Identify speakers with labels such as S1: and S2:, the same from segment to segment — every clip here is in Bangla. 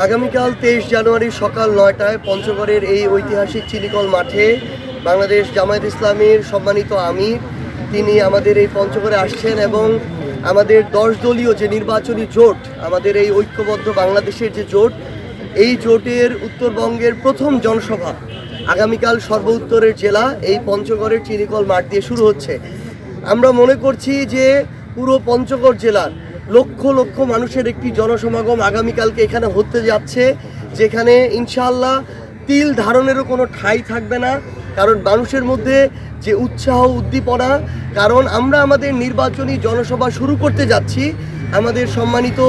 S1: আগামীকাল 23 জানুয়ারি সকাল 9টায় পঞ্চগড়ের এই ঐতিহাসিক চিনিকল মাঠে বাংলাদেশ জামায়াত ইসলামীর সম্মানিত আমির তিনি আমাদের এই পঞ্চগড়ে আসছেন এবং আমাদের 10 দলীয় যে নির্বাচনী জোট, আমাদের এই ঐক্যবদ্ধ বাংলাদেশের যে জোট, এই জোটের উত্তরবঙ্গের প্রথম জনসভা আগামীকাল সর্বোত্তরের জেলা এই পঞ্চগড়ের চিনিকল মাঠ দিয়ে শুরু হচ্ছে। আমরা মনে করছি যে পুরো পঞ্চগড় জেলার লক্ষ লক্ষ মানুষের একটি জনসমাগম আগামীকালকে এখানে হতে যাচ্ছে, যেখানে ইনশাআল্লাহ তিল ধারণেরও কোনো ঠাঁই থাকবে না। কারণ মানুষের মধ্যে যে উৎসাহ উদ্দীপনা, কারণ আমরা আমাদের নির্বাচনী জনসভা শুরু করতে যাচ্ছি আমাদের সম্মানিত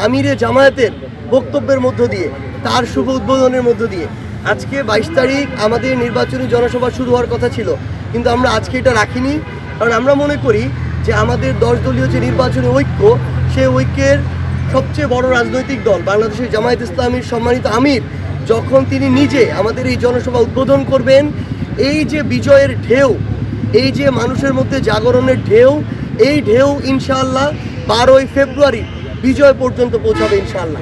S1: আমিরে জামায়াতের বক্তব্যের মধ্য দিয়ে, তার শুভ উদ্বোধনের মধ্য দিয়ে। আজকে 22 তারিখ আমাদের নির্বাচনী জনসভা শুরু হওয়ার কথা ছিল, কিন্তু আমরা আজকে এটা রাখিনি। কারণ আমরা মনে করি যে আমাদের 10 দলীয় যে নির্বাচনী ঐক্য, সেই ঐক্যের সবচেয়ে বড় রাজনৈতিক দল বাংলাদেশের জামায়াত ইসলামীর সম্মানিত আমির যখন তিনি নিজে আমাদের এই জনসভা উদ্বোধন করবেন, এই যে বিজয়ের ঢেউ, এই যে মানুষের মধ্যে জাগরণের ঢেউ, এই ঢেউ ইনশাআল্লাহ 12ই ফেব্রুয়ারি বিজয় পর্যন্ত পৌঁছাবে ইনশাআল্লাহ।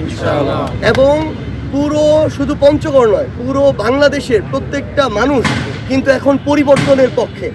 S1: এবং পুরো শুধু পঞ্চগড় নয়, পুরো বাংলাদেশের প্রত্যেকটা মানুষ কিন্তু এখন পরিবর্তনের পক্ষে।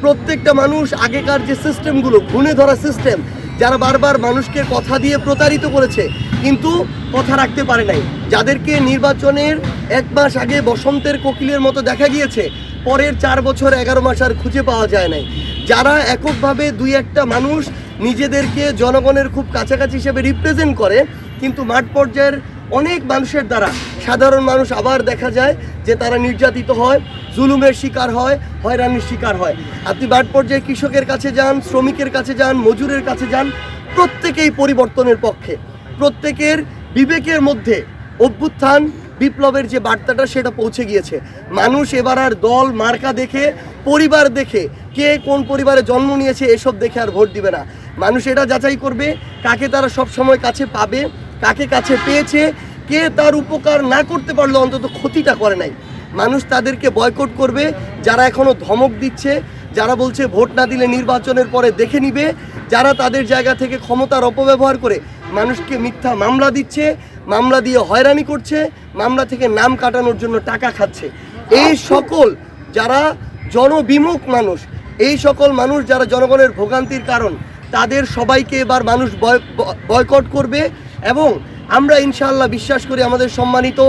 S1: প্রত্যেকটা মানুষ আগেকার যে সিস্টেমগুলো, ঘুণে ধরা সিস্টেম, যারা বারবার মানুষকে কথা দিয়ে প্রতারিত করেছে কিন্তু কথা রাখতে পারে নাই, যাদেরকে নির্বাচনের 1 মাস আগে বসন্তের কোকিলের মতো দেখা গিয়েছে, পরের 4 বছর 11 মাস আর খুঁজে পাওয়া যায় নাই, যারা এককভাবে 2-1টা মানুষ নিজেদেরকে জনগণের খুব কাছাকাছি হিসেবে রিপ্রেজেন্ট করে, কিন্তু মাঠ পর্যায়ের অনেক মানুষের দ্বারা সাধারণ মানুষ আবার দেখা যায় যে তারা নির্যাতিত হয়, জুলুমের শিকার হয়, হয়রানির শিকার হয়। আপনি মাঠ পর্যায়ে কৃষকের কাছে যান, শ্রমিকের কাছে যান, মজুরের কাছে যান, প্রত্যেকেই পরিবর্তনের পক্ষে। প্রত্যেকের বিবেকের মধ্যে অভ্যুত্থান বিপ্লবের যে বার্তাটা সেটা পৌঁছে গিয়েছে। মানুষ এবার আর দল মার্কা দেখে, পরিবার দেখে, কে কোন পরিবারে জন্ম নিয়েছে এসব দেখে আর ভোট দিবে না। মানুষ এটা যাচাই করবে কাকে তারা সব সময় কাছে পাবে, কাকে কাছে পেয়েছে, কে তার উপকার না করতে পারলে অন্তত ক্ষতিটা করে নাই। মানুষ তাদেরকে বয়কট করবে যারা এখনও ধমক দিচ্ছে, যারা বলছে ভোট না দিলে নির্বাচনের পরে দেখে নিবে, যারা তাদের জায়গা থেকে ক্ষমতার অপব্যবহার করে মানুষকে মিথ্যা মামলা দিচ্ছে, মামলা দিয়ে হয়রানি করছে, মামলা থেকে নাম কাটানোর জন্য টাকা খাচ্ছে। এই সকল যারা জনবিমুখ মানুষ, এই সকল মানুষ যারা জনগণের ভোগান্তির কারণ, তাদের সবাইকে এবার মানুষ বয়কট করবে। এবং আমরা ইনশাআল্লাহ বিশ্বাস করি আমাদের সম্মানিত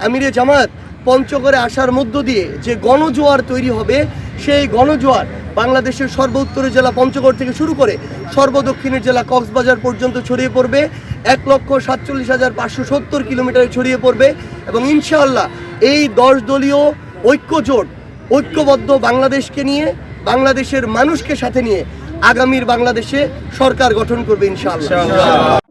S1: আমিরে জামায়াত পঞ্চগড়ে আসার মধ্য দিয়ে যে গণজোয়ার তৈরি হবে, সেই গণজোয়ার বাংলাদেশের সর্বোত্তরের জেলা পঞ্চগড় থেকে শুরু করে সর্বদক্ষিণের জেলা কক্সবাজার পর্যন্ত ছড়িয়ে পড়বে। 1,47,570 কিলোমিটারে ছড়িয়ে পড়বে। এবং ইনশাআল্লাহ এই 10 দলীয় ঐক্য জোট ঐক্যবদ্ধ বাংলাদেশকে নিয়ে, বাংলাদেশের মানুষকে সাথে নিয়ে আগামীর বাংলাদেশে সরকার গঠন করবে ইনশাআল্লাহ।